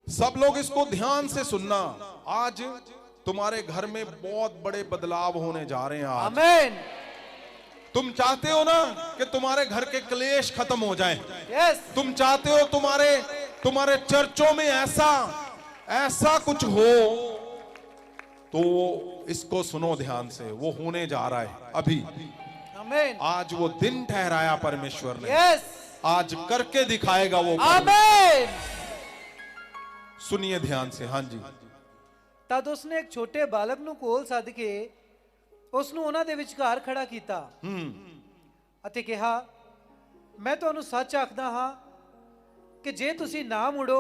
सब लोग इसको ध्यान से सुनना। आज तुम्हारे घर में बहुत बड़े बदलाव होने जा रहे हैं। आज आमीन। तुम चाहते हो ना कि तुम्हारे घर के क्लेश खत्म हो जाएं। यस। तुम चाहते हो तुम्हारे चर्चों में ऐसा कुछ हो, तो इसको सुनो ध्यान से। वो होने जा रहा है अभी। आमीन। आज वो दिन ठहराया परमेश्वर ने। यस। आज करके दिखाएगा वो। आमीन। सुनिए ध्यान से। हाँ जी। तद उसने एक छोटे बालक ਨੂੰ ਕੋਲ ਸੱਦ ਕੇ ਉਸ ਨੂੰ ਉਹਨਾਂ ਦੇ ਵਿਚਕਾਰ ਖੜਾ ਕੀਤਾ ਅਤੇ ਕਿਹਾ, ਮੈਂ ਤੁਹਾਨੂੰ ਸੱਚ ਆਖਦਾ ਹਾਂ ਕਿ ਜੇ ਤੁਸੀਂ ਨਾ ਮੁੜੋ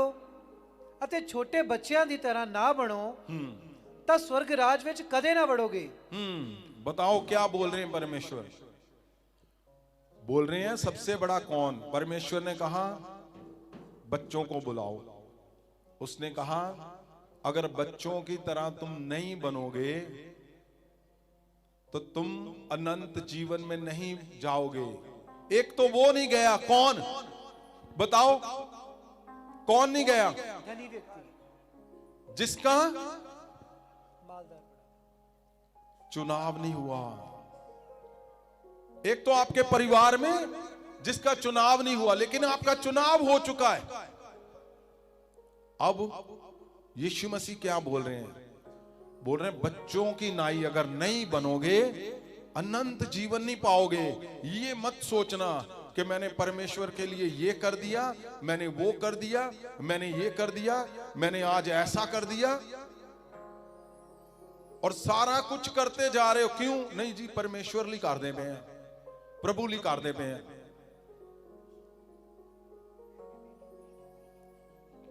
ਅਤੇ ਛੋਟੇ ਬੱਚਿਆਂ ਦੀ ਤਰ੍ਹਾਂ ਨਾ ਬਣੋ ਤਾਂ स्वर्ग राज ਵਿੱਚ ਕਦੇ ਨਾ ਵੜੋਗੇ। बताओ क्या बोल रहे हैं परमेश्वर? बोल रहे हैं सबसे बड़ा कौन? परमेश्वर ने कहा बच्चों को बुलाओ। उसने कहा अगर बच्चों की तरह तुम नहीं बनोगे तो तुम अनंत जीवन में नहीं जाओगे। एक तो वो नहीं गया, कौन बताओ? कौन नहीं गया? धनी व्यक्ति, जिसका मालदार, चुनाव नहीं हुआ। एक तो आपके परिवार में जिसका चुनाव नहीं हुआ, लेकिन आपका चुनाव हो चुका है। अब यीशु मसीह क्या बोल रहे हैं? बोल रहे हैं बच्चों की नाई अगर नहीं बनोगे अनंत जीवन नहीं पाओगे। ये मत सोचना कि मैंने परमेश्वर के लिए ये कर दिया, मैंने वो कर दिया, मैंने ये कर दिया, मैंने आज ऐसा कर दिया और सारा कुछ करते जा रहे हो। क्यों नहीं जी? परमेश्वर ली कर दे पे हैं, प्रभु ली कर दे पे हैं।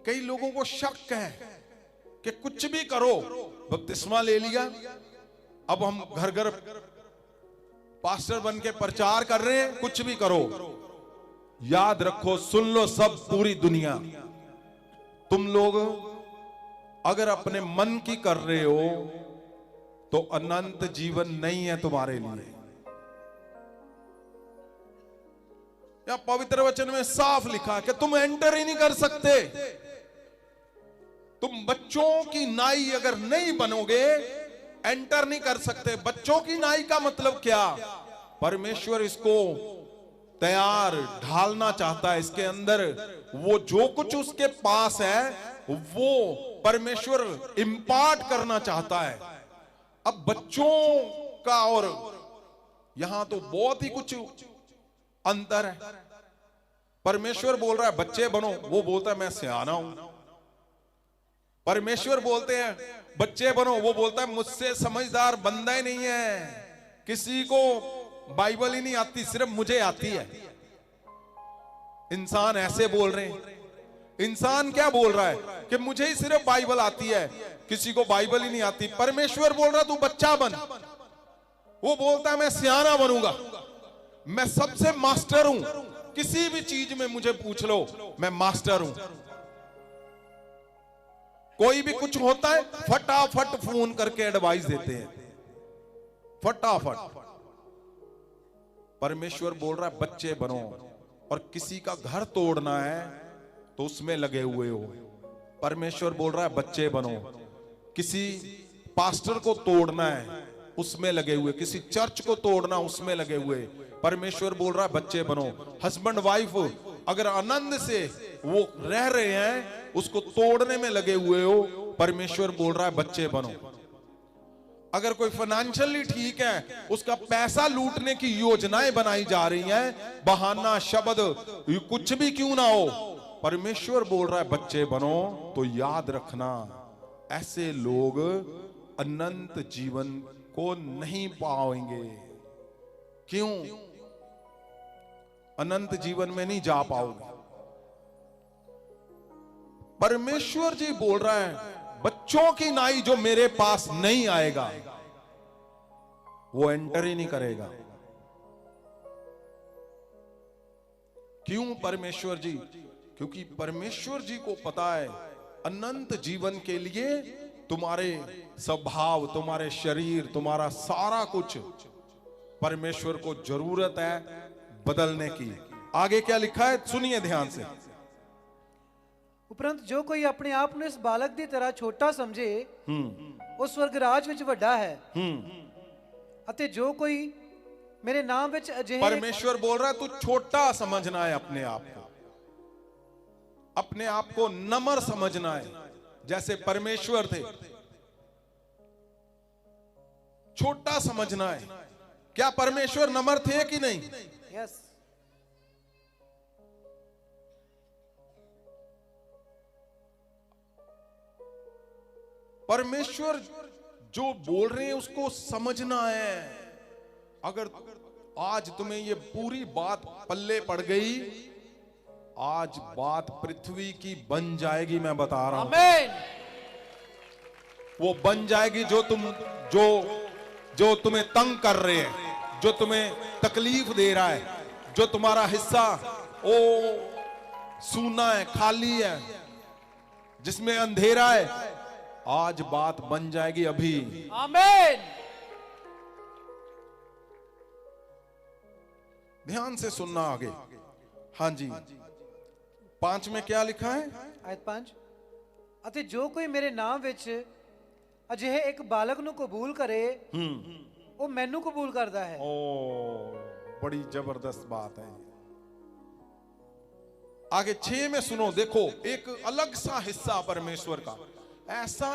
कई लोगों को शक है कि कुछ भी करो, बपतिस्मा ले लिया, अब हम घर घर पास्टर बन के प्रचार कर रहे हैं, कुछ भी करो। याद रखो, सुन लो सब, पूरी दुनिया, तुम लोग अगर अपने मन की कर रहे हो तो अनंत जीवन नहीं है तुम्हारे लिए। या पवित्र वचन में साफ लिखा कि तुम एंटर ही नहीं कर सकते। तुम बच्चों की नाई अगर नहीं बनोगे एंटर नहीं कर सकते। बच्चों की नाई का मतलब क्या? परमेश्वर इसको तैयार ढालना चाहता है। इसके अंदर वो जो कुछ उसके पास है वो परमेश्वर इंपार्ट करना चाहता है। अब बच्चों का और यहां तो बहुत ही कुछ अंतर है। परमेश्वर बोल रहा है बच्चे बनो, वो बोलता है मैं सियाना हूं। परमेश्वर बोलते हैं बच्चे बनो, वो बोलता है मुझसे समझदार बंदा ही नहीं है, किसी को बाइबल ही नहीं आती, सिर्फ मुझे आती है। इंसान ऐसे बोल रहे हैं। इंसान क्या बोल रहा है कि मुझे ही सिर्फ बाइबल आती है, किसी को बाइबल ही नहीं आती। परमेश्वर बोल रहा है तू बच्चा बन। वो बोलता है मैं सियाना बनूंगा, मैं सबसे मास्टर हूं, किसी भी चीज में मुझे पूछ लो, मैं मास्टर हूं। कोई भी कुछ होता है फटाफट फोन करके एडवाइस देते हैं, फटाफट। परमेश्वर बोल रहा है बच्चे बनो। और किसी का घर तोड़ना है तो उसमें लगे हुए हो। परमेश्वर बोल रहा है बच्चे बनो। किसी पास्टर को तोड़ना है उसमें लगे हुए, किसी चर्च को तोड़ना उसमें लगे हुए। परमेश्वर बोल रहा है बच्चे बनो। हस्बैंड वाइफ अगर आनंद से वो रह रहे हैं, उसको तोड़ने में लगे हुए हो, परमेश्वर बोल रहा है बच्चे बनो। अगर कोई फाइनेंशियली ठीक है, उसका पैसा लूटने की योजनाएं बनाई जा रही हैं, बहाना शब्द कुछ भी क्यों ना हो, परमेश्वर बोल रहा है बच्चे बनो। तो याद रखना ऐसे लोग अनंत जीवन को नहीं पाएंगे। क्यों? अनंत जीवन में नहीं जा पाओगे। परमेश्वर जी बोल रहा है बच्चों की नाई जो मेरे पास नहीं आएगा वो एंटर ही नहीं करेगा। क्यों परमेश्वर जी? क्योंकि परमेश्वर जी को पता है अनंत जीवन के लिए तुम्हारे स्वभाव, तुम्हारे शरीर, तुम्हारा सारा कुछ परमेश्वर को जरूरत है बदलने की। आगे क्या लिखा है सुनिए ध्यान से। ਉਪਰੰਤ ਜੋ ਕੋਈ ਆਪਣੇ ਆਪ ਨੂੰ ਇਸ ਬਾਲਕ ਦੀ ਤਰ੍ਹਾਂ ਛੋਟਾ ਸਮਝੇ ਉਹ ਸਵਰਗ ਰਾਜ ਵਿੱਚ ਵੱਡਾ ਹੈ ਅਤੇ ਜੋ ਕੋਈ मेरे नाम विच अजिहे परमेश्वर बोल रहा है तू छोटा समझना है अपने आप को नम्र समझना है, जैसे परमेश्वर थे, छोटा समझना है। क्या परमेश्वर नम्र थे कि नहीं? यस। परमेश्वर जो बोल रहे हैं उसको समझना है। अगर आज तुम्हें ये पूरी बात पल्ले पड़ गई, आज बात पृथ्वी की बन जाएगी, मैं बता रहा हूं। आमीन। वो बन जाएगी जो तुम्हें तंग कर रहे हैं, जो तुम्हें तकलीफ दे रहा है, जो तुम्हारा हिस्सा ओ सूना है, खाली है, जिसमें अंधेरा है, आज बात बन जाएगी अभी। आमीन। ध्यान से सुनना आगे। हाँ जी, 5 में क्या लिखा है? आयत 5 ਅਤੇ ਜੋ ਕੋਈ ਮੇਰੇ ਨਾਮ ਵਿੱਚ ਅਜਿਹੇ ਇੱਕ ਬਾਲਕ ਨੂੰ ਕਬੂਲ ਕਰੇ ਉਹ ਮੈਨੂੰ ਕਬੂਲ ਕਰਦਾ ਹੈ। ओ बड़ी जबरदस्त बात है। आगे 6 में सुनो, देखो एक अलग सा हिस्सा परमेश्वर का, ऐसा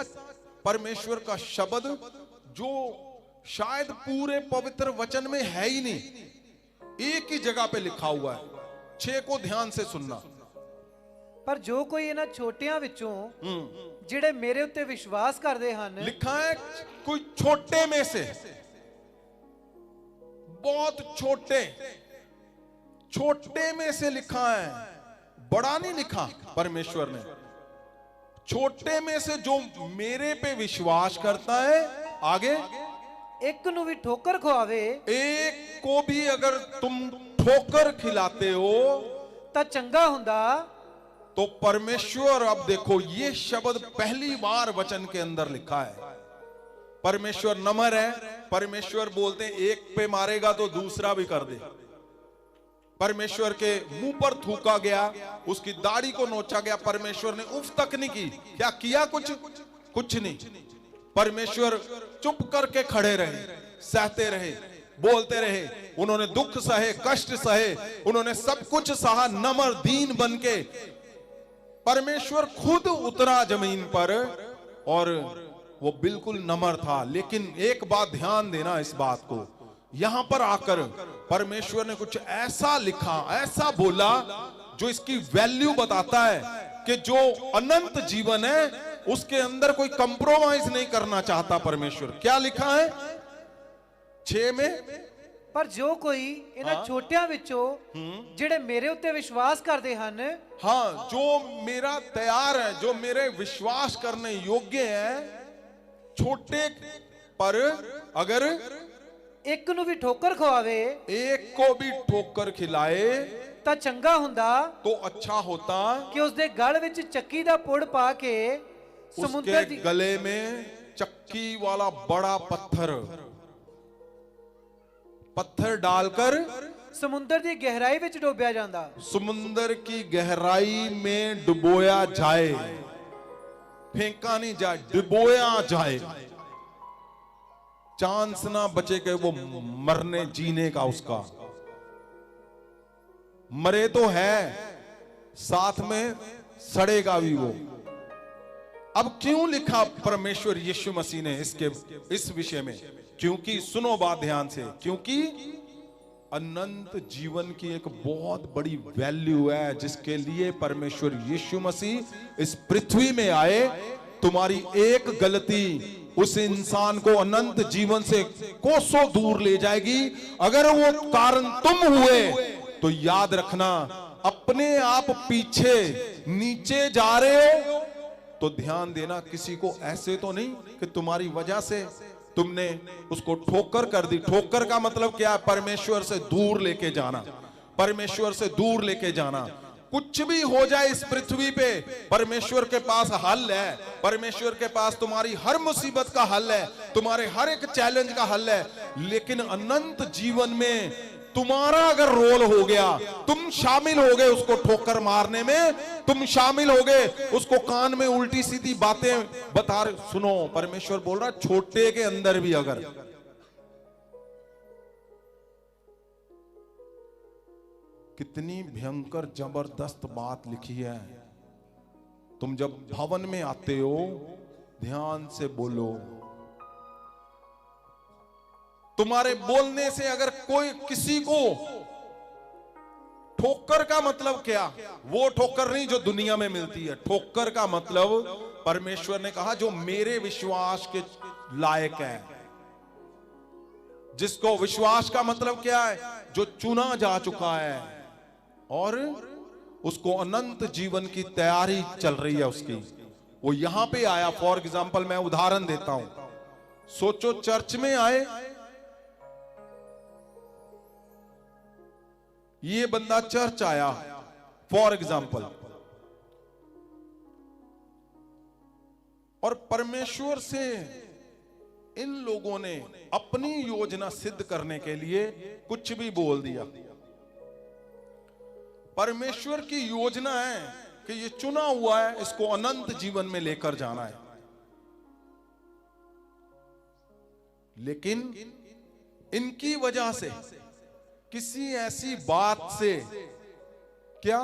परमेश्वर का शब्द जो शायद पूरे पवित्र वचन में है ही नहीं, एक ही जगह पे लिखा हुआ है। 6 को ध्यान से सुनना। ਪਰ ਜੋ ਕੋਈ ਇਹਨਾਂ ਛੋਟਿਆਂ ਵਿੱਚੋਂ ਜਿਹੜੇ ਮੇਰੇ ਉੱਤੇ ਵਿਸ਼ਵਾਸ ਕਰਦੇ ਹਨ, लिखा है कोई छोटे में से, बहुत छोटे में से लिखा है, बड़ा नहीं लिखा परमेश्वर ने। छोटे में से जो मेरे पे विश्वास करता है, आगे ਇੱਕ ਨੂੰ ਵੀ ਠੋਕਰ ਖਵਾਵੇ, एक को भी अगर तुम ठोकर खिलाते हो ਤਾਂ ਚੰਗਾ ਹੁੰਦਾ। तो परमेश्वर, अब देखो ये शब्द पहली बार वचन के अंदर लिखा है। परमेश्वर नम्र है। परमेश्वर बोलते हैं एक पे मारेगा तो दूसरा भी कर दे। परमेश्वर के मुंह पर थूका गया, उसकी दाढ़ी को नोचा गया, परमेश्वर ने उफ तक नहीं की। क्या किया? कुछ नहीं। परमेश्वर चुप करके खड़े रहे, सहते रहे, बोलते रहे। उन्होंने दुख सहे, कष्ट सहे, उन्होंने सब कुछ सहा, नम्र दीन बनके परमेश्वर खुद उतरा जमीन पर और वो बिल्कुल नम्र था। लेकिन एक बात ध्यान देना इस बात को, यहां पर आकर परमेश्वर ने कुछ ऐसा लिखा, ऐसा बोला जो इसकी वैल्यू बताता है कि जो अनंत जीवन है उसके अंदर कोई कंप्रोमाइज नहीं करना चाहता परमेश्वर। क्या लिखा है 6 में? ਪਰ ਜੋ ਕੋਈ ਇਹਨਾਂ ਛੋਟਿਆਂ ਵਿੱਚੋਂ ਜਿਹੜੇ ਮੇਰੇ ਉੱਤੇ ਵਿਸ਼ਵਾਸ ਕਰਦੇ ਹਨ, हाँ, जो मेरा तैयार है, जो मेरे विश्वास करने योग्य है, छोटे पर अगर ਇੱਕ ਨੂੰ ਵੀ ਠੋਕਰ ਖਵਾਵੇ, एक को भी ठोकर खिलाए ਤਾਂ ਚੰਗਾ ਹੁੰਦਾ तो अच्छा होता ਕਿ ਉਸ ਦੇ ਗਲ ਵਿੱਚ ਚੱਕੀ ਦਾ ਪੁੜ ਪਾ ਕੇ ਸਮੁੰਦਰ उसके ਦੀ गले में चक्की वाला बड़ा पत्थर डालकर ਸਮੁੰਦਰ ਦੀ ਗਹਿਰਾਈ ਵਿੱਚ ਡੋਬਿਆ ਜਾਂਦਾ। समुंदर की गहराई में डुबोया जाए, फेंका नहीं जाए, डुबोया जाए। चांस ना बचे कि वो मरने जीने का उसका। मरे तो है, साथ में सड़ेगा भी वो। अब क्यों लिखा परमेश्वर यीशु मसीह ने इस विषय में? क्योंकि सुनो बात ध्यान से, क्योंकि अनंत जीवन की एक बहुत बड़ी वैल्यू है जिसके लिए परमेश्वर यीशु मसीह इस पृथ्वी में आए। तुम्हारी एक गलती उस इंसान को अनंत जीवन से कोसों दूर ले जाएगी। अगर वो कारण तुम हुए तो याद रखना, अपने आप पीछे नीचे जा रहे हो तो ध्यान देना, किसी को ऐसे तो नहीं कि तुम्हारी वजह से तुमने उसको ठोकर कर दी। ठोकर का मतलब क्या है? परमेश्वर से दूर लेके जाना, परमेश्वर से दूर लेके जाना। कुछ भी हो जाए इस पृथ्वी पे, परमेश्वर के पास हल है। परमेश्वर के पास तुम्हारी हर मुसीबत का हल है, तुम्हारे हर एक चैलेंज का हल है। लेकिन अनंत जीवन में तुम्हारा अगर रोल हो गया, तुम शामिल हो गए उसको ठोकर मारने में, तुम शामिल हो गए उसको कान में उल्टी सीधी बातें बता रहे। सुनो, परमेश्वर बोल रहा छोटे के अंदर भी अगर कितनी भयंकर जबरदस्त बात लिखी है। तुम जब भवन में आते हो ध्यान से बोलो। तुम्हारे बोलने से अगर कोई किसी को ठोकर का मतलब क्या, वो ठोकर नहीं जो दुनिया में मिलती है। ठोकर का मतलब परमेश्वर ने कहा जो मेरे विश्वास के लायक है। जिसको विश्वास का मतलब क्या है, जो चुना जा चुका है और उसको अनंत जीवन की तैयारी चल रही है उसकी, वो यहां पे आया। फॉर एग्जाम्पल मैं उदाहरण देता हूं, सोचो चर्च में आए, ये बंदा चर्च आया फॉर एग्जाम्पल, और परमेश्वर से इन लोगों ने अपनी योजना सिद्ध करने के लिए कुछ भी बोल दिया। परमेश्वर की योजना है कि ये चुना हुआ है, इसको अनंत जीवन में लेकर जाना है। लेकिन इनकी वजह से, किसी ऐसी बात से, क्या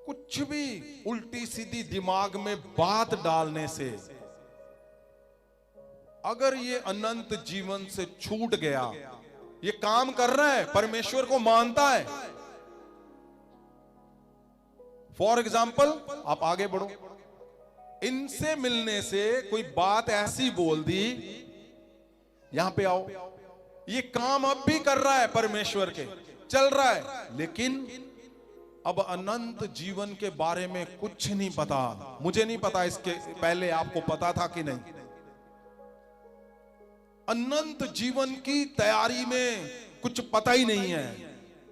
कुछ भी उल्टी सीधी दिमाग में बात डालने से अगर ये अनंत जीवन से छूट गया, ये काम कर रहा है, परमेश्वर को मानता है। फॉर एग्जाम्पल आप आगे बढ़ो, इनसे मिलने से कोई बात ऐसी बोल दी, यहां पे आओ, ये काम अब भी कर रहा है, परमेश्वर के चल रहा है, लेकिन अब अनंत जीवन के बारे में कुछ नहीं पता। मुझे नहीं पता, इसके पहले आपको पता था कि नहीं? अनंत जीवन की तैयारी में कुछ पता ही नहीं है।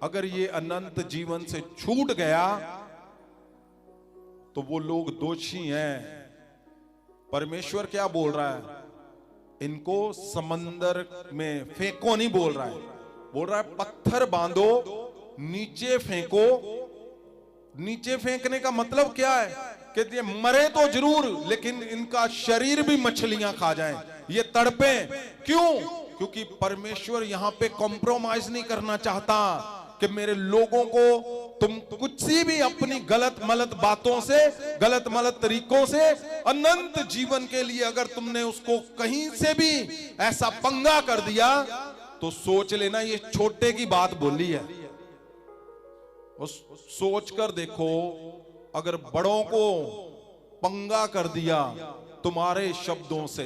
अगर ये अनंत जीवन से छूट गया तो वो लोग दोषी हैं। परमेश्वर क्या बोल रहा है, इनको समंदर में फेंको नहीं बोल रहा है, बोल रहा है पत्थर बांधो, नीचे फेंको। नीचे फेंकने का मतलब क्या है कि ये मरे तो जरूर, लेकिन इनका शरीर भी मछलियां खा जाएं, ये तड़पे। क्यों? क्योंकि परमेश्वर यहां पे कॉम्प्रोमाइज नहीं करना चाहता कि मेरे लोगों को तुम कुछ सी भी अपनी गलत मलत बातों से, गलत मलत तरीकों से अनंत जीवन के लिए अगर तुमने उसको कहीं से भी ऐसा पंगा कर दिया तो सोच लेना ये छोटे की बात बोली है। सोच कर देखो, अगर बड़ों को पंगा कर दिया तुम्हारे शब्दों से,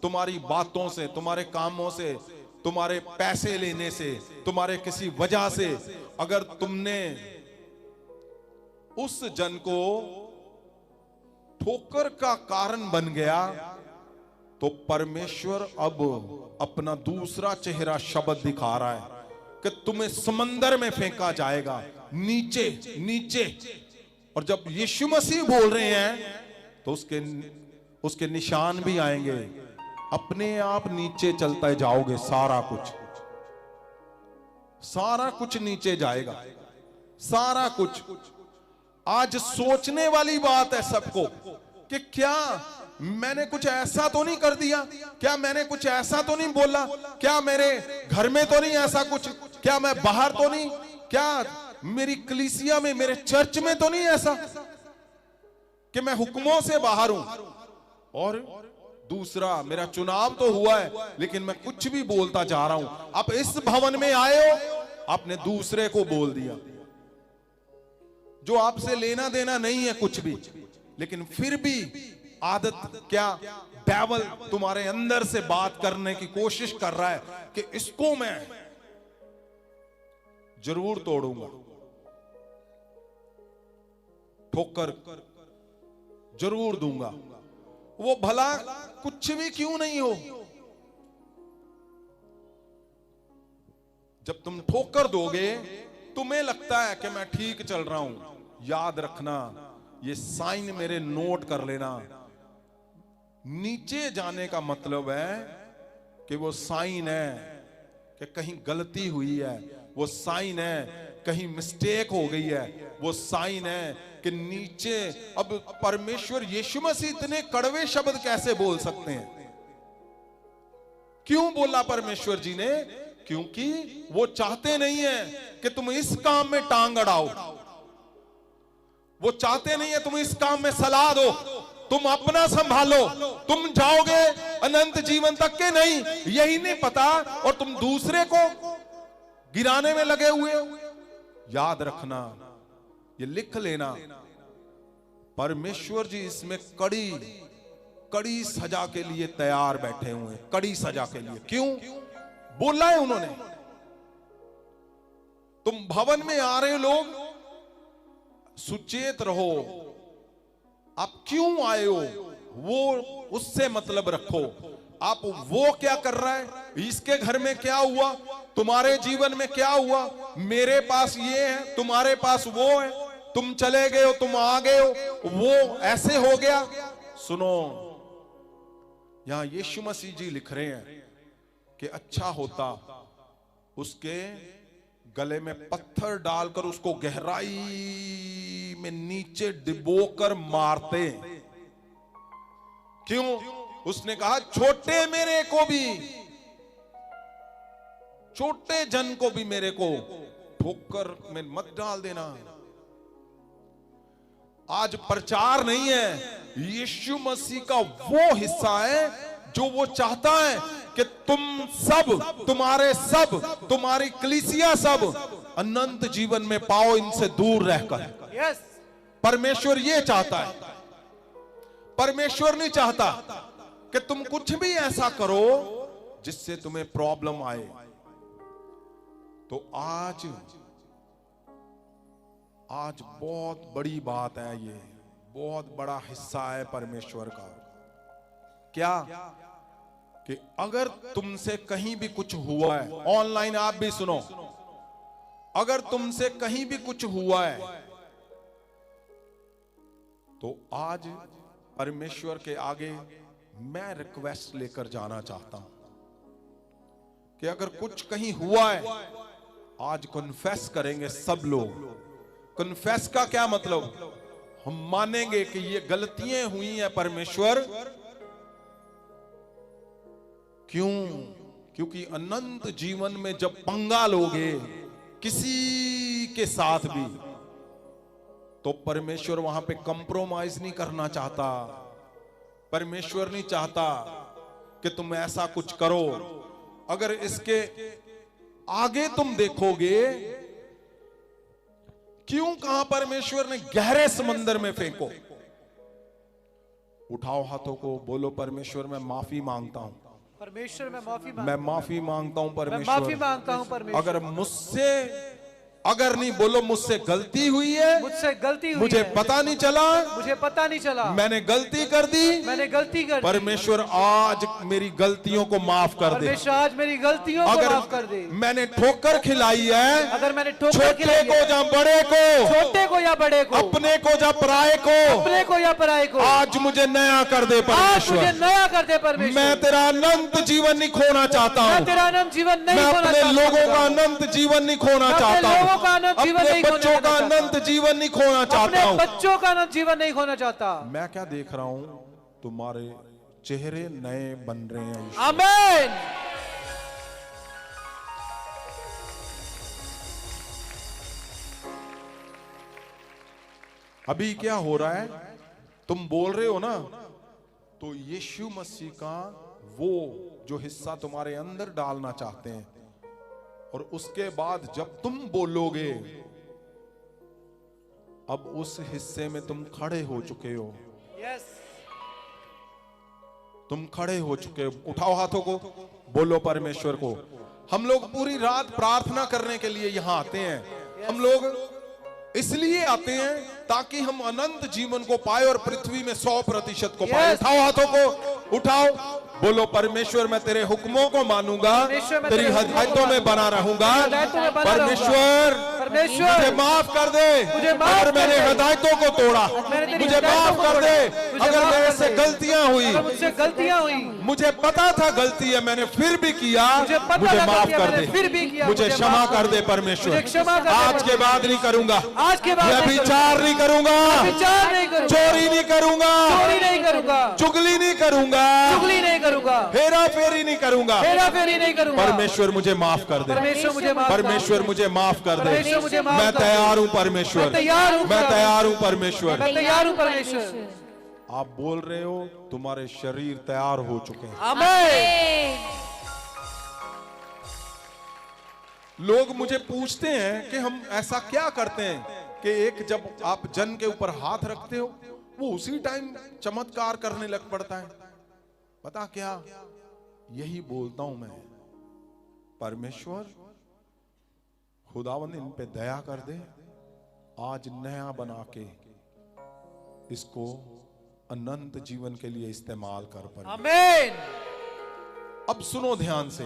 तुम्हारी बातों से, तुम्हारे कामों से, तुम्हारे पैसे लेने से, तुम्हारे किसी वजह से, अगर तुमने उस जन को ठोकर का कारण बन गया, तो परमेश्वर अब अपना दूसरा चेहरा शब्द दिखा रहा है कि तुम्हें समंदर में फेंका जाएगा, नीचे नीचे। और जब यीशु मसीह बोल रहे हैं तो उसके निशान भी आएंगे, अपने आप नीचे चलते जाओगे, सारा कुछ नीचे जाएगा, सारा कुछ। आज सोचने वाली बात है सबको कि क्या मैंने कुछ ऐसा तो नहीं कर दिया, क्या मैंने कुछ ऐसा तो नहीं बोला, क्या मेरे घर में तो नहीं ऐसा कुछ, क्या मैं बाहर तो नहीं, क्या मेरी कलीसिया में, मेरे चर्च में तो नहीं ऐसा कि मैं हुक्मों से बाहर हूं। और दूसरा, मेरा चुनाव तो हुआ है लेकिन मैं कुछ भी बोलता जा रहा हूं। आप इस भवन में आए हो, आपने दूसरे को बोल दिया जो आपसे लेना देना नहीं है कुछ भी, लेकिन फिर भी आदत क्या, डेविल तुम्हारे अंदर से बात करने की कोशिश कर रहा है कि इसको मैं जरूर तोड़ूंगा, ठोकर जरूर दूंगा, वो भला कुछ भी क्यों नहीं हो। जब तुम ठोकर दोगे, तुम्हें लगता है कि मैं ठीक चल रहा हूं, याद रखना, ये साइन मेरे नोट कर लेना, नीचे जाने का मतलब है कि वो साइन है कि कहीं गलती हुई है, वो साइन है कहीं मिस्टेक हो गई है, वो साइन है कि नीचे। अब परमेश्वर यीशु मसीह इतने कड़वे शब्द कैसे बोल सकते हैं? क्यों बोला परमेश्वर जी ने? क्योंकि वो चाहते नहीं है कि तुम इस काम में टांग अड़ाओ, वो चाहते नहीं है तुम इस काम में सलाह दो, तुम अपना संभालो, तुम जाओगे अनंत जीवन तक के नहीं, यही नहीं पता, और तुम दूसरे को गिराने में लगे हुए हो। याद रखना, ये लिख लेना, परमेश्वर जी इसमें कड़ी सजा के लिए तैयार बैठे हुए हैं, कड़ी सजा के लिए। क्यों बोला है उन्होंने? तुम भवन में आ रहे लोग, सुचेत रहो, आप क्यों आए हो वो उससे मतलब रखो। आप वो क्या कर रहा है, इसके घर में क्या हुआ, तुम्हारे जीवन में क्या हुआ, मेरे पास ये है, तुम्हारे पास वो है, तुम चले गए हो, तुम आ गए हो, वो ऐसे हो गया। सुनो, यहां यीशु मसीह जी लिख रहे हैं कि अच्छा होता उसके गले में पत्थर डालकर उसको गहराई में नीचे डिबोकर मारते। क्यों? उसने कहा छोटे मेरे को भी, छोटे जन को भी मेरे को ठोकर में मत डाल देना। आज प्रचार नहीं है, यीशु मसीह का वो हिस्सा है जो वो चाहता है कि तुम सब, तुम्हारे सब, तुम्हारी कलीसिया सब अनंत जीवन में पाओ इनसे दूर रहकर। यस, परमेश्वर ये चाहता है। परमेश्वर नहीं चाहता कि तुम कुछ भी ऐसा करो जिससे तुम्हें प्रॉब्लम आए। तो आज बहुत बड़ी बात है, ये बहुत बड़ा हिस्सा है परमेश्वर का। क्या? कि अगर तुमसे कहीं भी कुछ हुआ है, ऑनलाइन आप भी सुनो, अगर तुमसे कहीं भी कुछ हुआ है तो आज परमेश्वर के आगे मैं रिक्वेस्ट लेकर जाना चाहता हूं कि अगर कुछ कहीं हुआ है, आज कन्फेस करेंगे सब लोग। कन्फेस का क्या मतलब? हम मानेंगे कि ये गलतियां हुई हैं परमेश्वर। क्यों? क्योंकि अनंत जीवन में जब पंगा लोगे किसी के साथ भी, तो परमेश्वर वहां पे कंप्रोमाइज नहीं करना चाहता। परमेश्वर नहीं चाहता कि तुम ऐसा कुछ करो। अगर इसके आगे तुम देखोगे, क्यों कहा परमेश्वर ने गहरे समंदर में फेंको। उठाओ हाथों को, बोलो परमेश्वर मैं माफी मांगता हूं। परमेश्वर मैं माफी मैं माफी मांगता हूं परमेश्वर। मैं माफी मांगता हूं परमेश्वर। अगर मुझसे, अगर नहीं, बोलो मुझसे गलती हुई है, मुझसे गलती हुई मुझे है, पता नहीं चला, मुझे पता नहीं चला, मैंने गलती कर दी, मैंने गलती कर दी। परमेश्वर आज मेरी गलतियों को माफ कर दे। परमेश्वर आज मेरी गलतियों को माफ कर दे। मैंने ठोकर खिलाई है, अगर मैंने ठोकर छोटे खिलाई को या बड़े को, छोटे को या बड़े को, अपने को या पराये को, अपने को या पराये को, आज मुझे नया कर दे आज मुझे परमेश्वर। नया कर दे परमेश्वर। मैं तेरा अनंत जीवन नहीं खोना चाहता मैं हूँ। तेरा अनंत जीवन नहीं मैं खोना अपने चाहता। लोगों का अनंत जीवन नहीं खोना चाहता हूँ। लोगों का अनंत जीवन अपने नहीं खोना बच्चों का चाहता। अनंत जीवन नहीं खोना चाहता अपने हूँ। बच्चों का अनंत जीवन नहीं खोना चाहता। मैं क्या देख रहा हूँ, तुम्हारे चेहरे नए बन रहे हैं यीशु। आमीन। अभी क्या हो रहा है, तुम बोल रहे हो ना, तो यीशु मसीह का वो जो हिस्सा तुम्हारे अंदर डालना चाहते हैं, और उसके बाद जब तुम बोलोगे, अब उस हिस्से में तुम खड़े हो चुके हो। यस, तुम खड़े हो चुके हो। उठाओ हाथों को, बोलो परमेश्वर को। हम लोग पूरी रात प्रार्थना करने के लिए यहां आते हैं। हम लोग इसलिए आते हैं ताकि हम अनंत जीवन को पाए और पृथ्वी में 100% को पाए। Yes. उठाओ हाथों को, उठाओ, बोलो परमेश्वर मैं तेरे हुक्मों को मानूंगा, परमेश्वर, मैं तेरी तेरे हुक्मों हदायतों में बना रहूंगा। हदायतों में बना परमेश्वर परमेश्वर, मुझे माफ कर दे मुझे माफ अगर कर मैंने दे। हदायतों को तोड़ा, मैंने तेरी मुझे हदायतों माफ को कर तोड़ा। दे मुझे अगर माफ मेरे कर से दे। गलतियां हुई, अगर मुझसे गलतियां हुई, मुझे पता था गलती है मैंने फिर भी किया, मुझे पता मुझे था माफ गलती है, कर मैंने दे, फिर भी किया, मुझे मुझे क्षमा माफ कर कर दे दे। परमेश्वर। मुझे क्षमा कर दे आज के परमेश्वर। बाद नहीं करूंगा, आज के बाद नहीं व्यभिचार नहीं करूंगा, विचार नहीं करूंगा, चोरी नहीं करूंगा, चोरी नहीं करूंगा, चुगली नहीं करूंगा, चुगली नहीं करूंगा, हेरा फेरी नहीं करूंगा। हेरा फेरी नहीं करूंगा। परमेश्वर मुझे माफ कर दे, परमेश्वर मुझे माफ कर दे। परमेश्वर मुझे माफ कर दे। परमेश्वर मुझे माफ मैं कर दे। तैयार हूं परमेश्वर, मैं तैयार हूं मैं खुदा। तैयार हूं परमेश्वर। मैं तैयार हूं परमेश्वर। आप बोल रहे हो तुम्हारे शरीर तैयार हो चुके हैं। आमीन। लोग मुझे पूछते हैं कि हम ऐसा क्या करते हैं कि एक जब आप जन के ऊपर हाथ रखते हो वो उसी टाइम चमत्कार करने लग पड़ता है। पता क्या, यही बोलता हूं मैं, परमेश्वर खुदावंद इन पे दया कर दे, आज नया बना के इसको अनंत जीवन के लिए इस्तेमाल कर पर। आमीन। अब सुनो ध्यान से,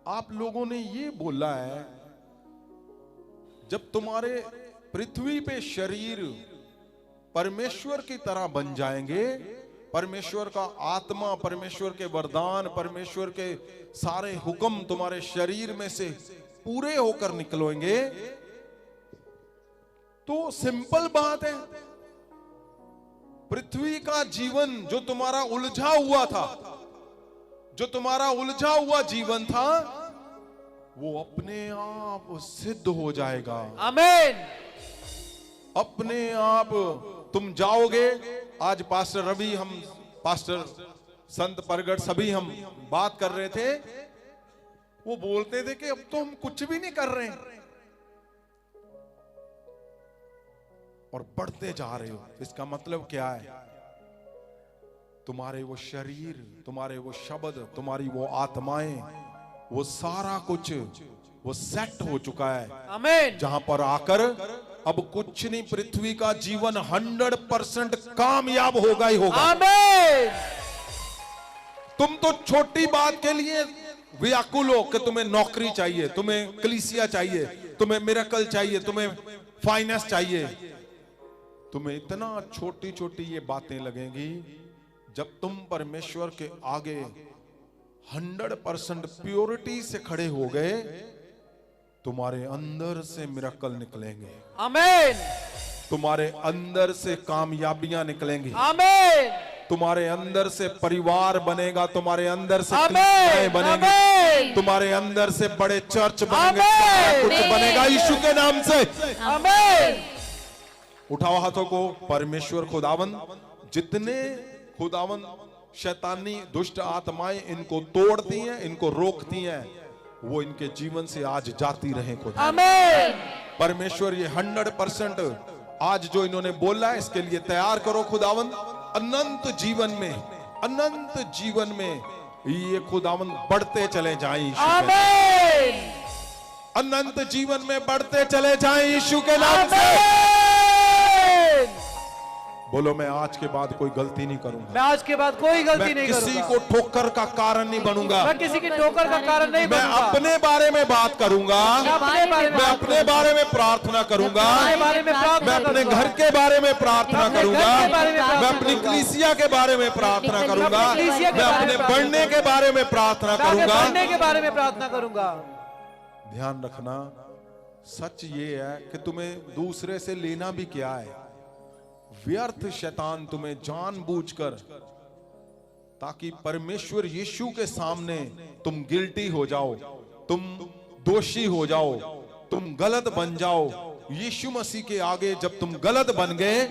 आप लोगों ने ये बोला है जब तुम्हारे पृथ्वी पे शरीर परमेश्वर की तरह बन जाएंगे, परमेश्वर का आत्मा, परमेश्वर के वरदान, परमेश्वर के सारे हुक्म तुम्हारे शरीर में से पूरे होकर निकलेंगे, तो सिंपल बात है, पृथ्वी का जीवन जो तुम्हारा उलझा हुआ था, जो तुम्हारा उलझा हुआ जीवन था, वो अपने आप सिद्ध हो जाएगा। आमीन। अपने आप तुम जाओगे। आज पास्टर रवि, हम पास्टर संत प्रगट सभी हम बात कर रहे थे, वो बोलते थे कि अब तो हम कुछ भी नहीं कर रहे हैं और बढ़ते जा रहे हो। इसका मतलब क्या है, तुम्हारे वो शरीर, तुम्हारे वो शब्द, तुम्हारी वो आत्माएं, वो सारा कुछ वो सेट हो चुका है। आमीन। जहां पर आकर अब कुछ नहीं, पृथ्वी का जीवन 100% कामयाब होगा ही होगा। आमीन। तुम तो छोटी बात के लिए व्याकुल हो कि तुम्हें नौकरी चाहिए, तुम्हें कलीसिया चाहिए, तुम्हें मिरेकल चाहिए, तुम्हें फाइनेंस चाहिए। तुम्हें इतना छोटी छोटी ये बातें लगेंगी, जब तुम परमेश्वर के आगे 100% प्योरिटी से खड़े हो गए, तुम्हारे अंदर से मिरेकल निकलेंगे। आमीन। तुम्हारे अंदर से कामयाबियां निकलेंगी। आमीन। तुम्हारे अंदर से परिवार बनेगा, तुम्हारे अंदर से आमीन। कलीसियाएं बनेंगी, आमीन। तुम्हारे अंदर से बड़े चर्च बनेंगे, आमीन। कुछ बनेगा यीशु के नाम से। आमीन। उठाओ हाथों को। परमेश्वर खुदावन, जितने खुदावन शैतानी दुष्ट आत्माएं इनको तोड़ती हैं, इनको रोकती हैं, वो इनके जीवन से आज जाती रहें खुदा। आमीन। परमेश्वर ये 100% आज जो इन्होंने बोला है, इसके लिए तैयार करो खुदावन। अनंत जीवन में, अनंत जीवन में ये खुदावन बढ़ते चले जाएं यीशु के नाम। आमीन। अनंत जीवन में बढ़ते चले जाएं यीशु के नाम से। आमीन। बोलो, मैं आज के बाद कोई गलती नहीं करूंगा, मैं आज के बाद कोई गलती मैं नहीं किसी करूंगा, को ठोकर का कारण नहीं बनूंगा, मैं किसी की ठोकर का कारण नहीं मैं बनूंगा। अपने बारे में बात करूंगा, मैं अपने बारे में मैं अपने बारे में प्रार्थना करूंगा, अपने बारे में प्रार्थना मैं अपने करूंगा। घर के बारे में प्रार्थना अपने घर करूंगा, के बारे में मैं प्रार्थना अपनी करूंगा। कलीसिया के बारे में प्रार्थना करूंगा, अपनी कलीसिया के मैं बारे अपने में बढ़ने के बारे में प्रार्थना मैं आगे करूंगा। बढ़ने के बारे में प्रार्थना करूंगा। ध्यान रखना, सच ये है कि तुम्हें दूसरे से लेना भी क्या है, व्यर्थ शैतान तुम्हें जानबूझकर, ताकि परमेश्वर यीशु के सामने तुम गिल्टी हो जाओ, तुम दोषी हो जाओ, तुम गलत बन जाओ। यीशु मसीह के आगे जब तुम गलत बन गए,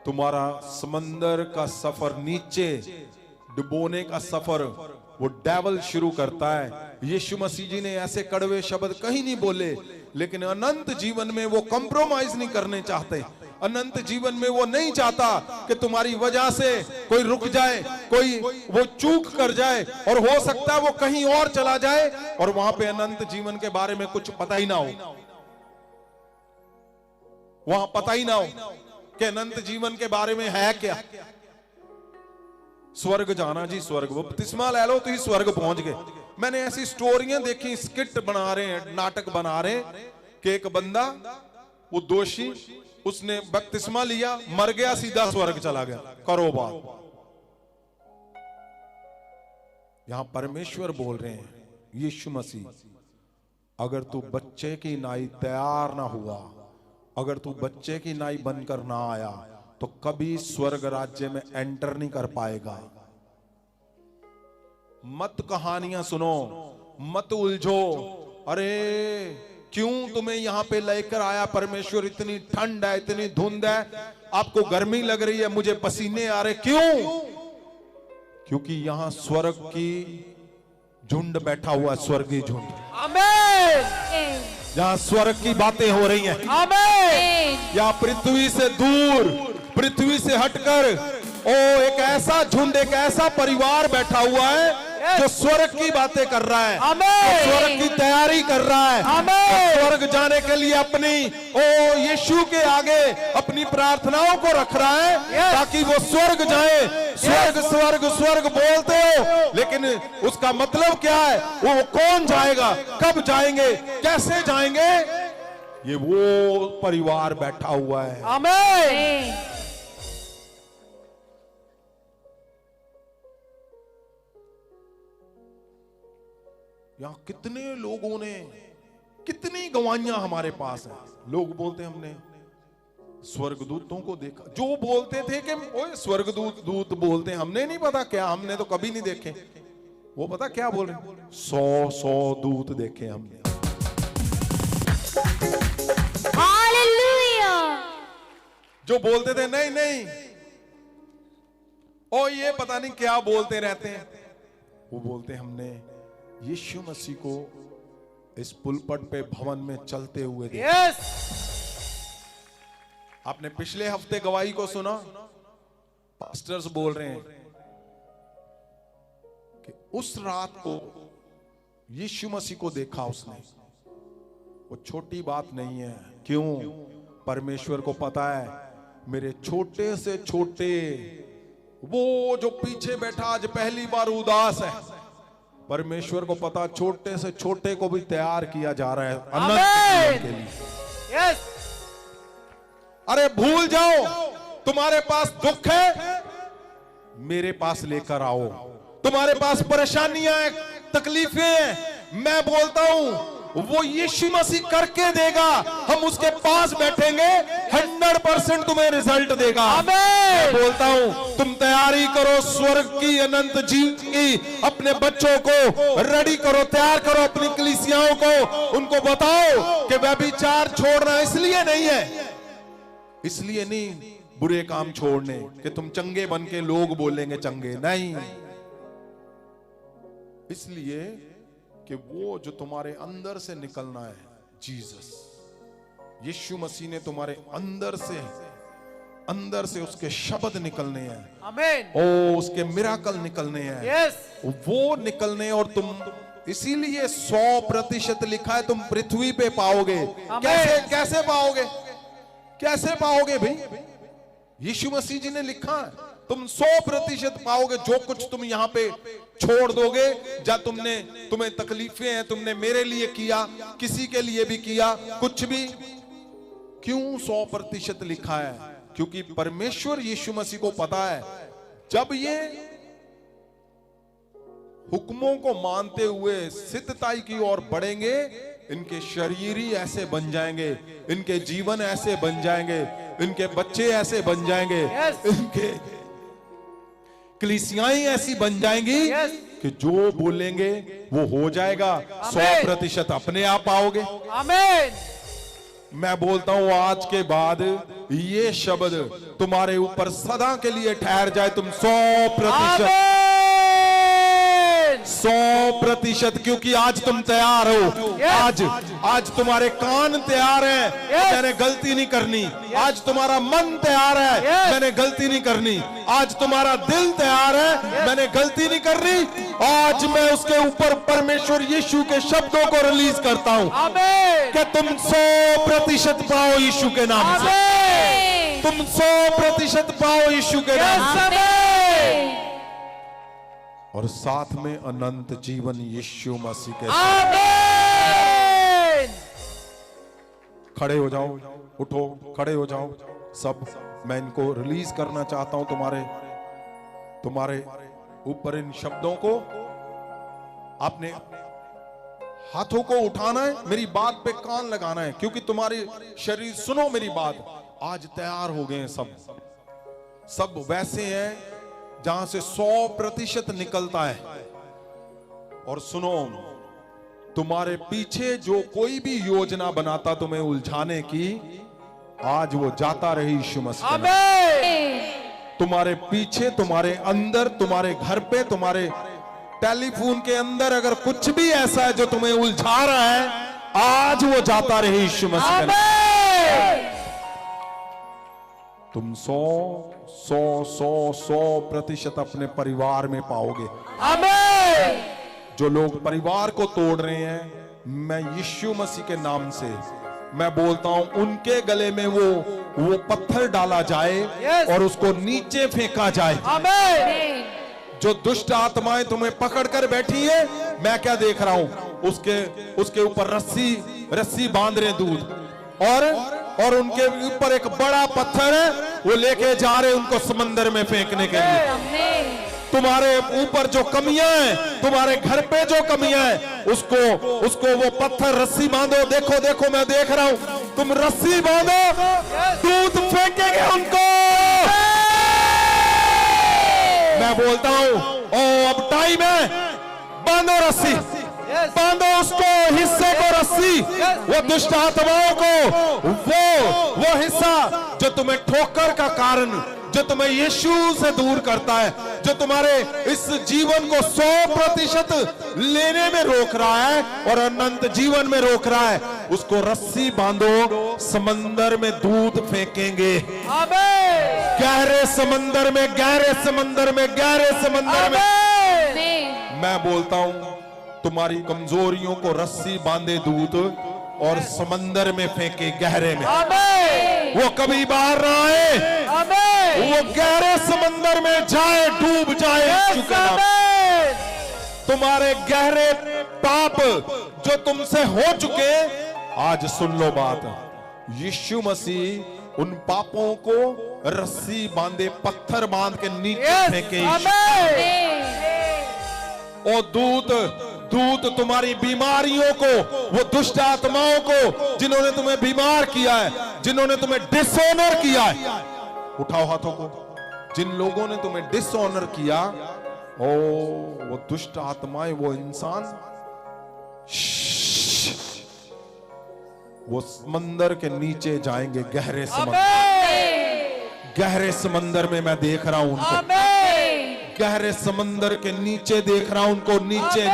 तुम्हारा समंदर का सफर, नीचे डुबोने का सफर वो डेविल शुरू करता है। यीशु मसीह जी ने ऐसे कड़वे शब्द कहीं नहीं बोले, लेकिन अनंत जीवन में वो कंप्रोमाइज नहीं करने चाहते। अनंत जीवन में वो नहीं चाहता कि तुम्हारी वजह से कोई रुक जाए, कोई वो चूक कर जाए, और हो सकता है वो कहीं और चला जाए और वहां पे अनंत जीवन के बारे में कुछ पता ही ना हो। वहां पता ही ना हो कि अनंत जीवन के बारे में है क्या। स्वर्ग जाना जी, स्वर्ग, वो बपतिस्मा ले लो तो ही स्वर्ग पहुंच गए। मैंने ऐसी स्टोरियां देखी, स्किट बना रहे हैं, नाटक बना रहे हैं कि एक बंदा, वो दोषी, उसने बपतिस्मा लिया, मर गया, सीधा स्वर्ग चला गया। करो बात। यहां परमेश्वर बोल रहे हैं, यीशु मसीह, अगर तू बच्चे की नाई तैयार ना हुआ, अगर तू बच्चे की नाई बनकर ना आया, तो कभी स्वर्ग राज्य में एंटर नहीं कर पाएगा। मत कहानियां सुनो, मत उलझो। अरे क्यों तुम्हें यहां पे लेकर आया परमेश्वर? इतनी ठंड है, इतनी धुंध है, आपको गर्मी लग रही है, मुझे पसीने आ रहे। क्यों? क्योंकि यहां स्वर्ग की झुंड बैठा हुआ है, स्वर्गीय झुंड। आमीन। जहां स्वर्ग की बातें हो रही हैं। आमीन। या पृथ्वी से दूर, पृथ्वी से हटकर, ओ एक ऐसा झुंड, एक ऐसा परिवार बैठा हुआ है जो स्वर्ग की बातें कर रहा है, जो स्वर्ग की तैयारी कर रहा है, जो स्वर्ग जाने के लिए अपनी यीशु के आगे अपनी प्रार्थनाओं को रख रहा है ताकि वो स्वर्ग जाए। स्वर्ग स्वर्ग स्वर्ग बोलते हो, लेकिन उसका मतलब क्या है? वो कौन जाएगा, कब जाएंगे, कैसे जाएंगे? ये वो परिवार बैठा हुआ है। आमीन। यहां कितने लोगों ने, कितनी गवाहियां हमारे पास हैं। लोग बोलते हैं हमने स्वर्गदूतों को देखा, जो बोलते थे कि ओए स्वर्गदूत दूत बोलते हैं, हमने नहीं पता क्या, हमने तो कभी नहीं देखे। वो पता क्या बोल रहे हैं? 100 दूत देखे हमने। हालेलुया। जो बोलते थे नहीं नहीं, ओ ये पता नहीं क्या बोलते रहते हैं, वो बोलते हमने यीशु मसीह को इस पुलपट पे भवन में चलते हुए देखा। यस। आपने पिछले हफ्ते गवाही को सुना, पास्टर्स बोल रहे हैं कि उस रात को यीशु मसीह को देखा उसने। वो छोटी बात नहीं है। क्यों? परमेश्वर को पता है मेरे छोटे से छोटे, वो जो पीछे बैठा आज पहली बार उदास है, परमेश्वर को पता छोटे से छोटे को भी तैयार किया जा रहा है अनंत जीवन के लिए। यस। अरे भूल जाओ, तुम्हारे पास दुख है, मेरे पास लेकर आओ। तुम्हारे पास परेशानियां हैं, तकलीफें हैं, मैं बोलता हूं वो यीशु मसीह करके देगा। हम उसके पास बैठेंगे, 100% तुम्हें रिजल्ट देगा। मैं बोलता हूं तुम तैयारी करो स्वर्ग की, अनंत जीवन की। अपने बच्चों को रेडी करो, तैयार करो अपनी कलीसियाओं को। उनको बताओ कि व्यभिचार छोड़ना इसलिए नहीं है, इसलिए नहीं बुरे काम छोड़ने कि तुम चंगे बन के लोग बोलेंगे चंगे, नहीं, इसलिए कि वो जो तुम्हारे अंदर से निकलना है, जीसस, यीशु मसीह ने तुम्हारे अंदर से उसके शब्द निकलने हैं। आमीन। ओ उसके मिराकल निकलने हैं। यस। वो निकलने, और तुम, इसीलिए 100% लिखा है तुम पृथ्वी पे पाओगे। कैसे कैसे पाओगे? कैसे पाओगे भाई? यीशु मसीह जी ने लिखा है तुम 100% पाओगे। जो कुछ तुम यहां पे छोड़ दोगे, या तुम्हें तकलीफें हैं, तुमने मेरे लिए किया, किसी के लिए भी किया, कुछ भी, क्यों 100% लिखा है? क्योंकि परमेश्वर यीशु मसीह को पता है जब ये हुक्मों को मानते हुए सिद्धताई की ओर बढ़ेंगे, इनके शरीर ही ऐसे बन जाएंगे, इनके जीवन ऐसे बन जाएंगे, इनके बच्चे ऐसे बन जाएंगे, इनके कलीसियाएं ऐसी बन जाएंगी कि जो बोलेंगे वो हो जाएगा। 100% अपने आप पाओगे। आमीन। मैं बोलता हूं आज के बाद ये शब्द तुम्हारे ऊपर सदा के लिए ठहर जाए। तुम 100%, क्योंकि आज तुम तैयार हो। आज तुम्हारे कान तैयार हैं, मैंने गलती नहीं करनी। आज तुम्हारा मन तैयार है, मैंने गलती नहीं करनी। आज तुम्हारा दिल तैयार है, मैंने गलती नहीं करनी। आज मैं उसके ऊपर परमेश्वर यीशु के शब्दों को रिलीज करता हूं आमीन कि तुम 100% पाओ यीशु के नाम से, आमीन तुम 100% पाओ यीशु के नाम से, आमीन और साथ में अनंत जीवन यीशु मसीह के। आमीन खड़े हो जाओ, उठो, खड़े हो जाओ सब। मैं इनको रिलीज करना चाहता हूं तुम्हारे ऊपर इन शब्दों को। आपने हाथों को उठाना है, मेरी बात पे कान लगाना है, क्योंकि तुम्हारे शरीर, सुनो मेरी बात, आज तैयार हो गए हैं सब वैसे हैं जहां से 100% निकलता है। और सुनो, तुम्हारे पीछे जो कोई भी योजना बनाता तुम्हें उलझाने की, आज वो जाता रहे यीशु मसीह के नाम। आमीन तुम्हारे पीछे, तुम्हारे अंदर, तुम्हारे घर पे, तुम्हारे टेलीफोन के अंदर अगर कुछ भी ऐसा है जो तुम्हें उलझा रहा है, आज वो जाता रहे यीशु मसीह के नाम। आमीन तुम 100% अपने परिवार में पाओगे। आमीन जो लोग परिवार को तोड़ रहे हैं, मैं यीशु मसीह के नाम से मैं बोलता हूं, उनके गले में वो पत्थर डाला जाए Yes. और उसको नीचे फेंका जाए। आमीन जो दुष्ट आत्माएं तुम्हें पकड़ कर बैठी है, मैं क्या देख रहा हूं, उसके ऊपर रस्सी बांध रहे दूध, और उनके ऊपर एक बड़ा पत्थर है, वो लेके जा रहे उनको समंदर में फेंकने के लिए। तुम्हारे ऊपर जो कमियां हैं, तुम्हारे घर पे जो कमियां हैं, उसको वो पत्थर, रस्सी बांधो। देखो मैं देख रहा हूं, तुम रस्सी बांधो, दूध फेंकेंगे उनको। मैं बोलता हूं, ओ अब टाइम है, बांधो रस्सी, बांधो उसको, हिस्से को रस्सी, वो दुष्ट आत्माओं को, वो हिस्सा जो तुम्हें ठोकर का कारण, जो तुम्हें यीशु से दूर करता है, जो तुम्हारे इस जीवन को 100% लेने में रोक रहा है और अनंत जीवन में रोक रहा है, उसको रस्सी बांधो। समंदर में दूध फेंकेंगे, आमीन गहरे समंदर में, गहरे समंदर में, गहरे समंदर में। मैं बोलता हूं, तुम्हारी कमजोरियों को रस्सी बांधे दूध और समंदर में फेंके, गहरे में। आमीन वो कभी बाहर ना आए, आमीन वो गहरे समंदर में जाए, डूब जाए। आमीन तुम्हारे गहरे पाप जो तुमसे हो चुके, आज सुन लो बात, यीशु मसीह उन पापों को रस्सी बांधे, पत्थर बांध के नीचे फेंके। और दूत तुम्हारी बीमारियों को, वो दुष्ट आत्माओं को जिन्होंने तुम्हें बीमार किया है, जिन्होंने तुम्हें डिसऑनर किया है, उठाओ हाथों को। जिन लोगों ने तुम्हें डिसऑनर किया, ओ वो दुष्ट आत्माएं, वो इंसान, वो समंदर के नीचे जाएंगे, गहरे समंदर में मैं देख रहा हूं उनको, गहरे समंदर के नीचे देख रहा हूं उनको, नीचे।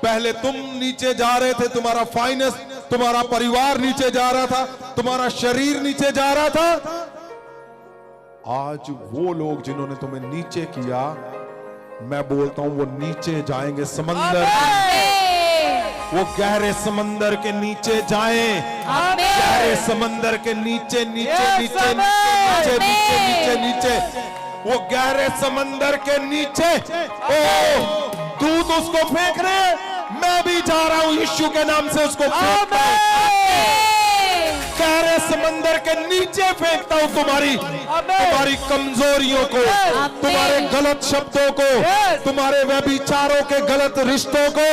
पहले तुम नीचे जा रहे थे, तुम्हारा फाइनेंस, तुम्हारा परिवार नीचे जा रहा था, तुम्हारा शरीर नीचे जा रहा था। आज वो लोग जिन्होंने तुम्हें नीचे किया, मैं बोलता हूं वो नीचे जाएंगे समंदर, वो गहरे समंदर के नीचे जाएं, गहरे समंदर के नीचे, नीचे, वो गहरे समंदर के नीचे। ओ दूध उसको फेंक रहे, मैं भी जा रहा हूं यीशु के नाम से उसको फेंकता हूं, गहरे समंदर के नीचे फेंकता हूं तुम्हारी कमजोरियों को, तुम्हारे गलत शब्दों को, तुम्हारे व्यभिचारों के गलत रिश्तों को,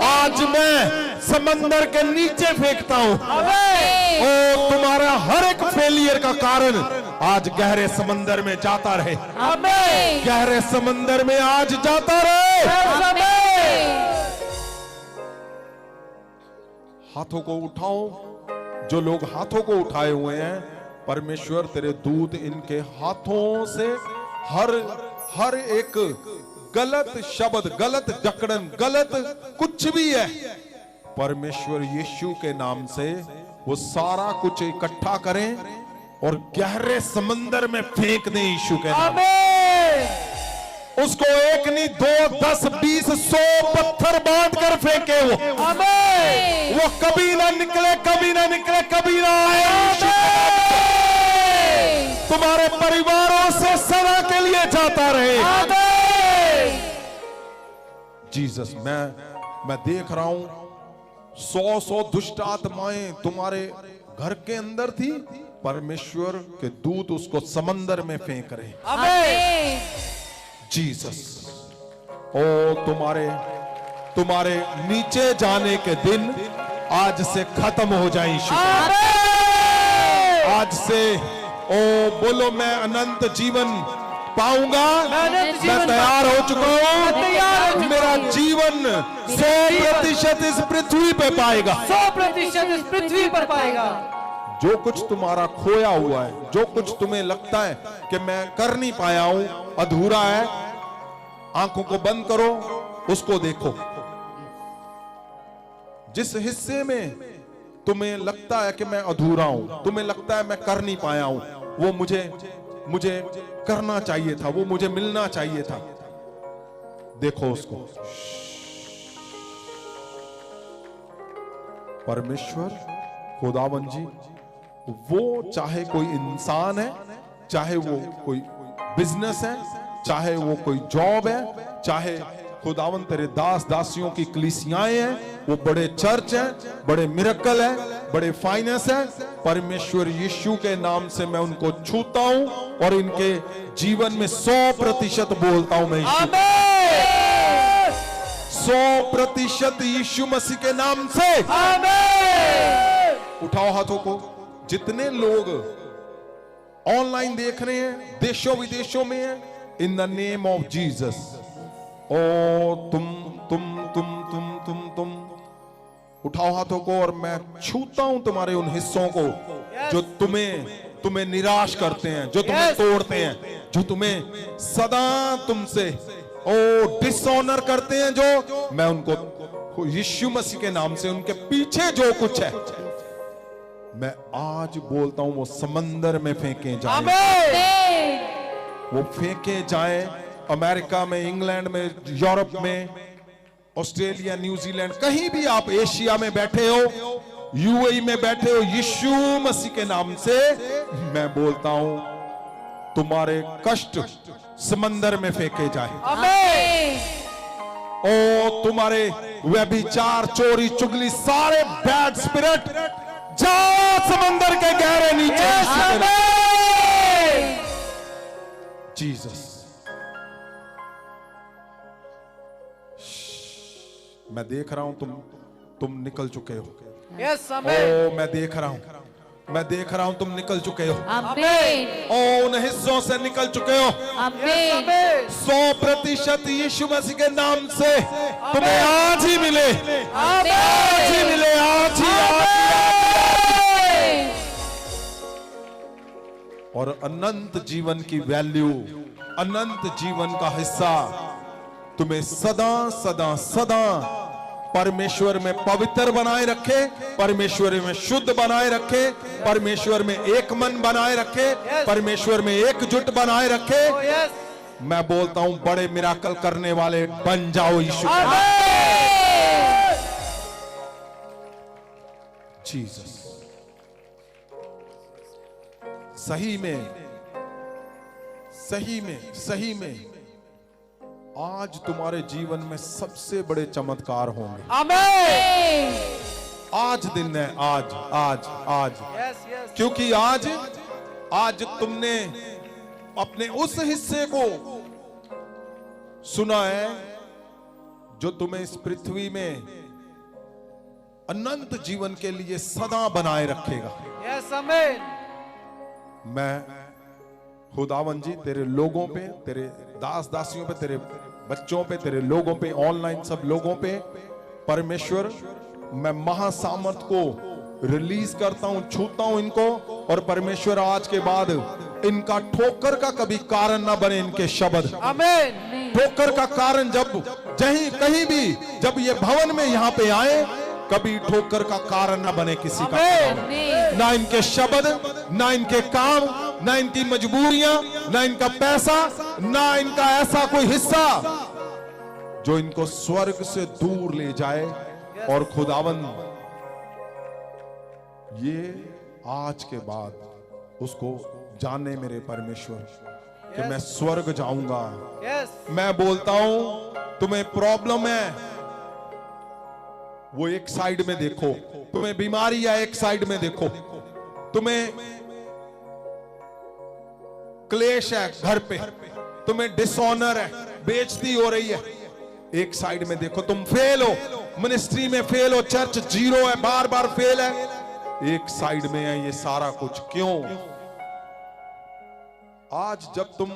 आज मैं समंदर के नीचे फेंकता हूं। ओ तुम्हारा हर एक फेलियर का कारण आज गहरे समंदर में जाता रहे, गहरे समंदर में आज जाता रहे। हाथों को उठाओ, जो लोग हाथों को उठाए हुए हैं, परमेश्वर तेरे दूत इनके हाथों से हर एक गलत शब्द, गलत जकड़न, गलत कुछ भी है, परमेश्वर यीशु के नाम से वो सारा कुछ इकट्ठा करें और गहरे समंदर में फेंक दें यीशु के नाम। ओ उसको एक नहीं 2 10 20 100 पत्थर बांध कर फेंके वो कभी ना निकले, कभी ना निकले, कभी ना आए। तुम्हारे परिवारों से सदा के लिए जाता रहे। जीसस, मैं देख रहा हूं 100 दुष्ट आत्माएं तुम्हारे घर के अंदर थी, परमेश्वर के दूत उसको समंदर में फेंक रहे। जीसस, ओ तुम्हारे नीचे जाने के दिन आज से खत्म हो जाए। आज से ओ बोलो, मैं अनंत जीवन पाऊंगा। मैं तैयार हो चुका हूं। मेरा जीवन 100% इस पृथ्वी पे पाएगा। 100% इस पृथ्वी पर पाएगा। जो कुछ तुम्हारा खोया हुआ है, जो कुछ तुम्हें लगता है कि मैं कर नहीं पाया हूं, अधूरा है, आंखों को बंद करो, उसको देखो। जिस हिस्से में तुम्हें लगता है कि मैं अधूरा हूं, तुम्हें लगता है मैं कर नहीं पाया हूं, वो मुझे करना चाहिए था, वो मुझे मिलना चाहिए था, देखो उसको। परमेश्वर खुदावन जी, वो चाहे कोई इंसान है, चाहे वो कोई बिजनेस है, चाहे वो कोई जॉब है, चाहे खुदावन तेरे दास दासियों की कलीसियाएं हैं, वो बड़े चर्च हैं, बड़े मिरेकल है, बड़े फाइनेंस है, परमेश्वर यीशु के नाम से मैं उनको छूता हूं और इनके जीवन में 100% बोलता हूं मैं 100% यीशु मसीह के नाम से। उठाओ हाथों को। जितने लोग ऑनलाइन देख रहे हैं, देशों विदेशों में हैं, in the name of Jesus, ओ तुम उठाओ हाथों को और मैं छूता हूं तुम्हारे उन हिस्सों को जो तुम्हें निराश करते हैं, जो तुम्हें तोड़ते हैं, जो तुम्हें सदा तुमसे डिसऑनर करते हैं, जो मैं उनको यीशु मसीह के नाम से, उनके पीछे जो कुछ है, मैं आज बोलता हूं वो समंदर में फेंके जाए। वो फेंके जाए अमेरिका में, इंग्लैंड में, यूरोप में, ऑस्ट्रेलिया, न्यूजीलैंड, कहीं भी आप एशिया में बैठे हो, यूएई में बैठे हो, यीशु मसीह के नाम से मैं बोलता हूं तुम्हारे कष्ट समंदर में फेंके जाए। ओ तुम्हारे व्यभिचार, चोरी, चुगली, सारे बैड स्पिरिट जाओ समंदर के गहरे नीचे। जीसस, मैं देख रहा हूं तुम निकल चुके हो। ओ मैं देख रहा हूं तुम निकल चुके हो। ओ उन हिस्सों से निकल चुके हो। 100% यीशु मसीह के नाम से तुम्हें आज ही मिले, आज ही मिले, आज ही। और अनंत जीवन की वैल्यू, अनंत जीवन का हिस्सा तुम्हें सदा सदा सदा परमेश्वर में पवित्र बनाए रखे, परमेश्वर में शुद्ध बनाए रखे, परमेश्वर में एक मन बनाए रखे, परमेश्वर में एकजुट बनाए रखे। मैं बोलता हूं बड़े मिराकल करने वाले बन जाओ यीशु के नाम। जीसस, सही में आज तुम्हारे जीवन में सबसे बड़े चमत्कार होंगे। आमीन। आज दिन है, आज क्योंकि आज तुमने अपने उस हिस्से को सुना है जो तुम्हें इस पृथ्वी में अनंत जीवन के लिए सदा बनाए रखेगा। यस, आमीन। मैं खुदावन जी तेरे लोगों पे, तेरे दास दासियों पे, तेरे बच्चों पे, तेरे लोगों पे, ऑनलाइन सब लोगों पे, परमेश्वर मैं महासामर्थ को रिलीज करता हूं, छूता हूं इनको। और परमेश्वर आज के बाद इनका ठोकर का कभी कारण ना बने इनके शब्द। आमीन। ठोकर का कारण जब कहीं भी जब ये भवन में यहां पे आए, कभी ठोकर का कारण ना बने किसी का, ना इनके शब्द, ना इनके काम, ना इनकी मजबूरियां, ना इनका पैसा, ना इनका ऐसा कोई हिस्सा जो इनको स्वर्ग से दूर ले जाए। और खुदावंद ये आज के बाद उसको जाने मेरे परमेश्वर कि मैं स्वर्ग जाऊंगा। यस मैं बोलता हूं तुम्हें प्रॉब्लम है, वो एक साइड में देखो। तुम्हें बीमारी है, एक साइड में देखो। तुम्हें क्लेश है घर पे, तुम्हें डिसऑनर है, बेइज्जती हो रही है, एक साइड में देखो। तुम फेल हो, मिनिस्ट्री में फेल हो, चर्च जीरो है, बार बार फेल है, एक साइड में है ये सारा कुछ। क्यों? आज जब तुम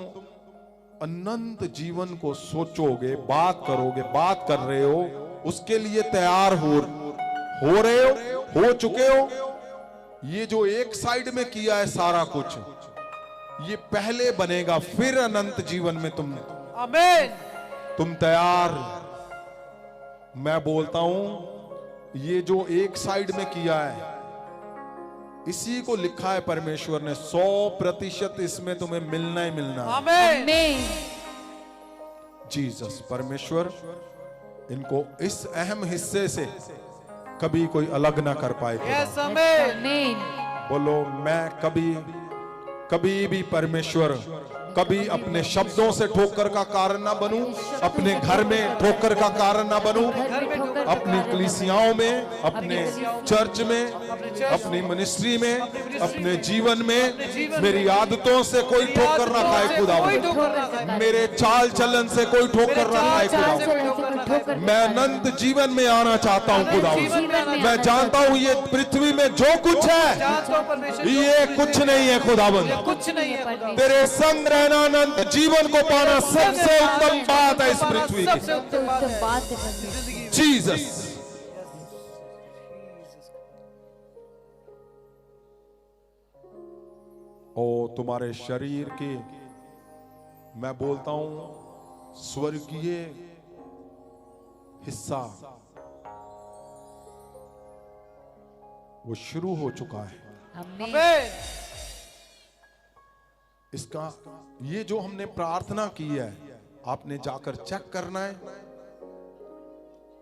अनंत जीवन को सोचोगे, बात करोगे, बात कर रहे हो, उसके लिए तैयार हो रहे हो चुके हो। ये जो एक साइड में किया है सारा कुछ, ये पहले बनेगा, फिर अनंत जीवन में आमीन। तुम तैयार। मैं बोलता हूं ये जो एक साइड में किया है, इसी को लिखा है परमेश्वर ने 100% इसमें तुम्हें मिलना ही मिलना है। आमीन। जीसस, परमेश्वर इनको इस अहम हिस्से से कभी कोई अलग ना कर पाए। यस आमीन। बोलो, मैं कभी भी परमेश्वर, कभी अपने शब्दों से ठोकर का कारण ना बनूं, अपने घर में ठोकर का कारण ना बनूं, अपनी कलीसियाओं में, अपने चर्च में, अपनी मिनिस्ट्री में, अपने जीवन में मेरी आदतों से कोई ठोकर ना खाए खुदावंद। मेरे चाल चलन से कोई ठोकर ना खाए खुदावंद। मैं अनंत जीवन में आना चाहता हूं खुदावंद। मैं जानता हूं ये पृथ्वी में जो कुछ है ये कुछ नहीं है खुदावंद। कुछ नहीं है। तेरे संग रहना, अनंत जीवन को पाना सबसे उत्तम बात है इस पृथ्वी की। जीसस, ओ तुम्हारे शरीर की, मैं बोलता हूं स्वर्गीय हिस्सा वो शुरू हो चुका है। आमीन। इसका ये जो हमने प्रार्थना की है, आपने जाकर चेक करना है।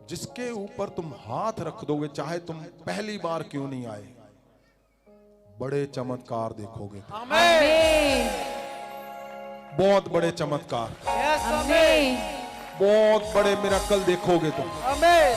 जिसके ऊपर तुम हाथ रख दोगे, चाहे तुम पहली बार क्यों नहीं आए, बड़े चमत्कार देखोगे। आमीन। बहुत बड़े चमत्कार, यस आमीन। बहुत बड़े मिरेकल देखोगे तुम। आमीन।